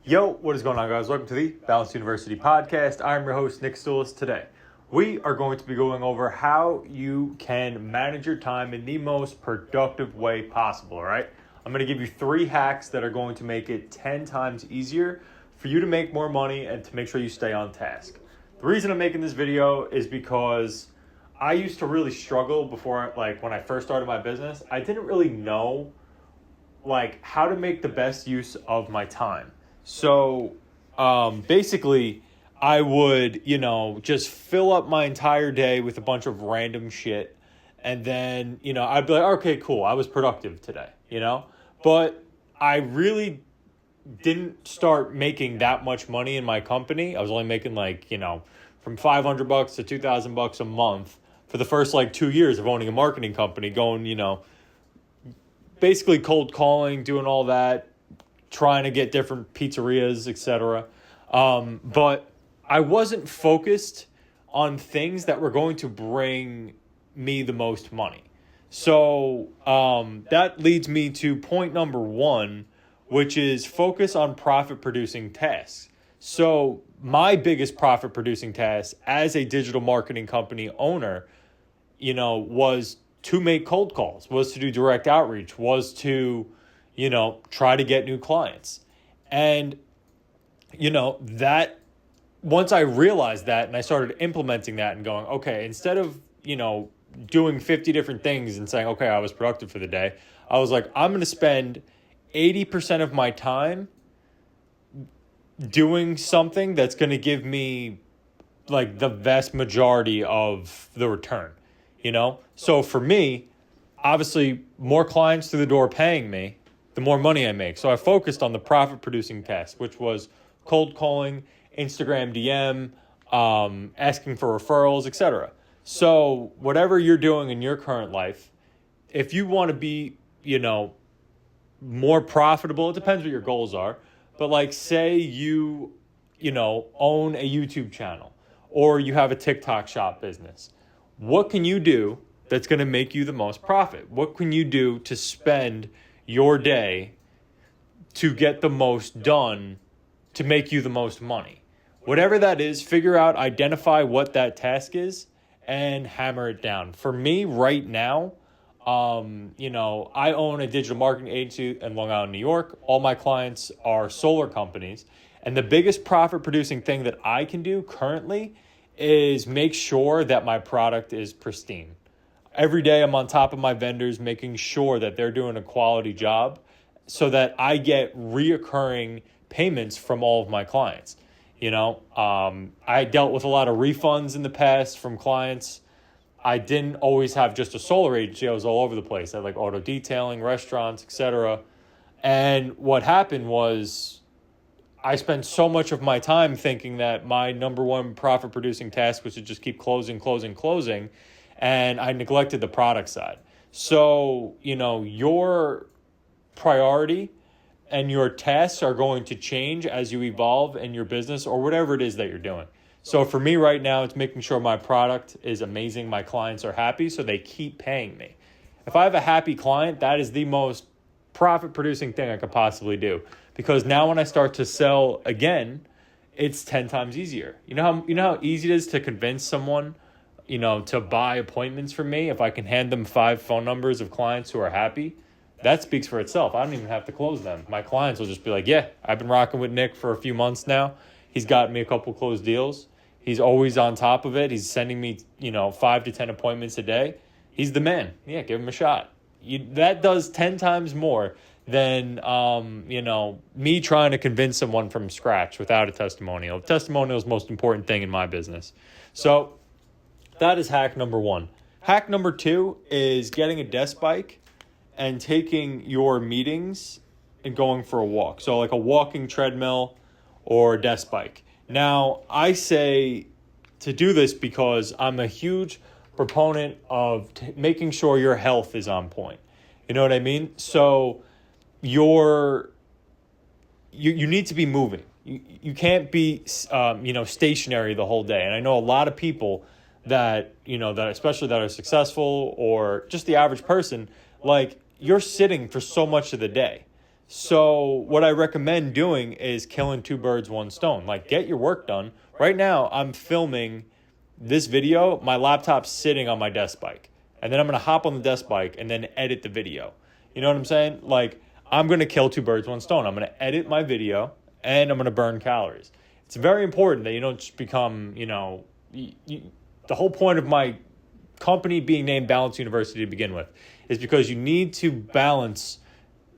Yo, what is going on, guys? Welcome to the Balanced University podcast. I'm your host, Nick Stoulis. Today, we are going to be going over how you can manage your time in the most productive way possible, all right? I'm going to give you 3 hacks that are going to make it 10 times easier for you to make more money and to make sure you stay on task. The reason I'm making this video is because I used to really struggle before, when I first started my business. I didn't really know, how to make the best use of my time. So, basically, I would, just fill up my entire day with a bunch of random shit. And then, I'd be like, okay, cool, I was productive today, But I really didn't start making that much money in my company. I was only making from $500 to $2,000 a month for the first 2 years of owning a marketing company, going, basically cold calling, doing all that, trying to get different pizzerias, etc. But I wasn't focused on things that were going to bring me the most money. So that leads me to point number 1, which is focus on profit-producing tasks. So my biggest profit-producing task as a digital marketing company owner, was to make cold calls, was to do direct outreach, was to try to get new clients. And, that once I realized that and I started implementing that and going, okay, instead of, doing 50 different things and saying, okay, I was productive for the day, I was like, I'm going to spend 80% of my time doing something that's going to give me the vast majority of the return, So for me, obviously more clients through the door paying me, the more money I make. So I focused on the profit-producing task, which was cold calling, Instagram DM, asking for referrals, etc. So whatever you're doing in your current life, if you want to be, more profitable, it depends what your goals are. But say you, own a YouTube channel or you have a TikTok shop business. What can you do that's going to make you the most profit? What can you do to spend your day to get the most done to make you the most money? Whatever that is, figure out, identify what that task is and hammer it down. For me right now, I own a digital marketing agency in Long Island, New York. All my clients are solar companies. And the biggest profit producing thing that I can do currently is make sure that my product is pristine. Every day I'm on top of my vendors, making sure that they're doing a quality job so that I get reoccurring payments from all of my clients. I dealt with a lot of refunds in the past from clients. I didn't always have just a solar agency. I was all over the place. I had auto detailing, restaurants, etc. And what happened was I spent so much of my time thinking that my number one profit producing task was to just keep closing. And I neglected the product side. So, your priority and your tasks are going to change as you evolve in your business or whatever it is that you're doing. So for me right now, it's making sure my product is amazing. My clients are happy, so they keep paying me. If I have a happy client, that is the most profit producing thing I could possibly do. Because now when I start to sell again, it's 10 times easier. You know how easy it is to convince someone to buy appointments from me if I can hand them 5 phone numbers of clients who are happy? That speaks for itself. I don't even have to close them. My clients will just be like, yeah, I've been rocking with Nick for a few months now. He's got me a couple closed deals. He's always on top of it. He's sending me, 5 to 10 appointments a day. He's the man. Yeah, give him a shot. That does 10 times more than, me trying to convince someone from scratch without a testimonial. The testimonial is the most important thing in my business. So that is hack number 1. Hack number 2 is getting a desk bike and taking your meetings and going for a walk. So a walking treadmill or a desk bike. Now, I say to do this because I'm a huge proponent of making sure your health is on point. You know what I mean? So you need to be moving. You can't be, stationary the whole day. And I know a lot of people that, that especially that are successful or just the average person, you're sitting for so much of the day. So what I recommend doing is killing two birds, one stone. Like, get your work done. Right now, I'm filming this video. My laptop's sitting on my desk bike. And then I'm going to hop on the desk bike and then edit the video. You know what I'm saying? Like, I'm going to kill two birds, one stone. I'm going to edit my video and I'm going to burn calories. It's very important that you don't just become, the whole point of my company being named Balance University to begin with is because you need to balance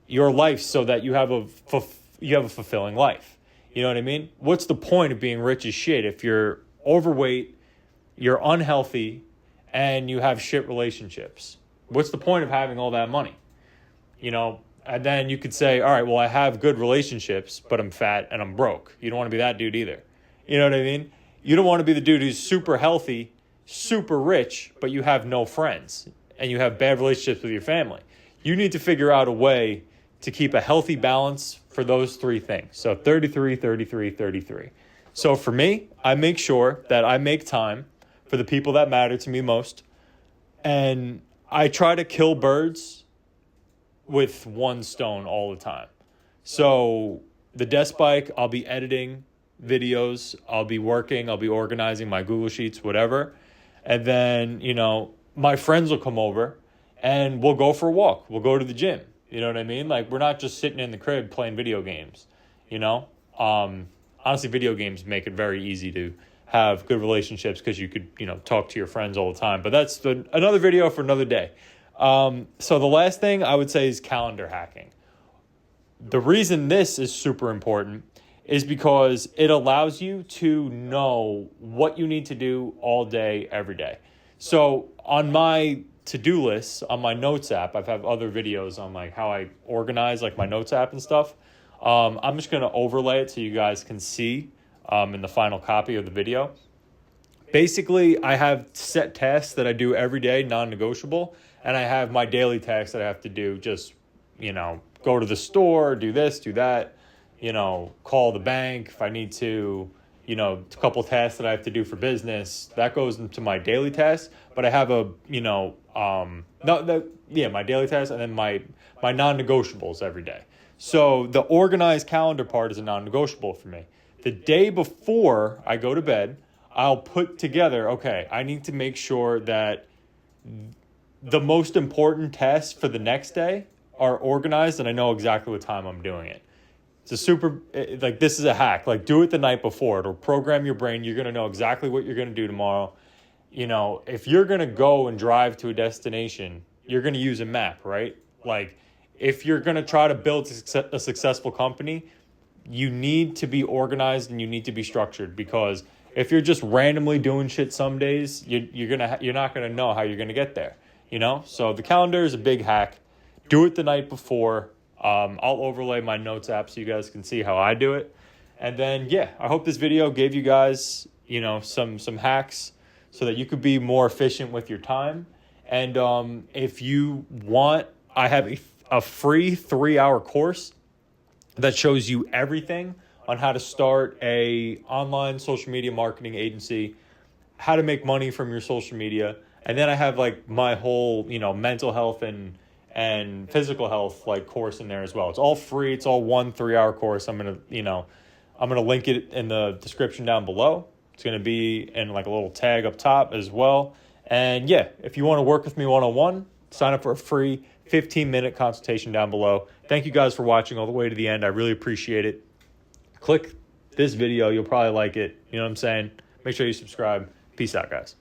your life so that you have a fulfilling life. You know what I mean? What's the point of being rich as shit if you're overweight, you're unhealthy, and you have shit relationships? What's the point of having all that money? And then you could say, all right, well, I have good relationships, but I'm fat and I'm broke. You don't want to be that dude either. You know what I mean? You don't want to be the dude who's super healthy, super rich, but you have no friends and you have bad relationships with your family. You need to figure out a way to keep a healthy balance for those three things. So 33, 33, 33. So for me, I make sure that I make time for the people that matter to me most. And I try to kill birds with one stone all the time. So the desk bike, I'll be editing videos, I'll be working, I'll be organizing my Google Sheets, whatever. And then, my friends will come over and we'll go for a walk. We'll go to the gym. You know what I mean? Like, we're not just sitting in the crib playing video games, Honestly, video games make it very easy to have good relationships because you could, talk to your friends all the time. But that's another video for another day. So the last thing I would say is calendar hacking. The reason this is super important is because it allows you to know what you need to do all day, every day. So on my to-do list, on my notes app, I've had other videos on like how I organize like my notes app and stuff. I'm just going to overlay it so you guys can see in the final copy of the video. Basically, I have set tasks that I do every day, non-negotiable, and I have my daily tasks that I have to do, just, go to the store, do this, do that, call the bank if I need to, a couple tasks that I have to do for business. That goes into my daily tasks, but I have my daily tasks and then my non-negotiables every day. So the organized calendar part is a non-negotiable for me. The day before I go to bed, I'll put together, okay, I need to make sure that the most important tasks for the next day are organized and I know exactly what time I'm doing it. It's this is a hack. Like, do it the night before. It'll program your brain. You're going to know exactly what you're going to do tomorrow. If you're going to go and drive to a destination, you're going to use a map, right? Like, if you're going to try to build a successful company, you need to be organized and you need to be structured, because if you're just randomly doing shit some days, you're not going to know how you're going to get there, So the calendar is a big hack. Do it the night before. I'll overlay my notes app so you guys can see how I do it. And then, I hope this video gave you guys, some hacks so that you could be more efficient with your time. And if you want, I have a free 3-hour course that shows you everything on how to start a online social media marketing agency, how to make money from your social media. And then I have like my whole, mental health and physical health course in there as well. It's all free. It's all 1 3-hour course. I'm going to link it in the description down below. It's going to be in like a little tag up top as well. And if you want to work with me one-on-one, sign up for a free 15-minute consultation down below. Thank you guys for watching all the way to the end. I really appreciate it. Click this video. You'll probably like it. You know what I'm saying? Make sure you subscribe. Peace out, guys.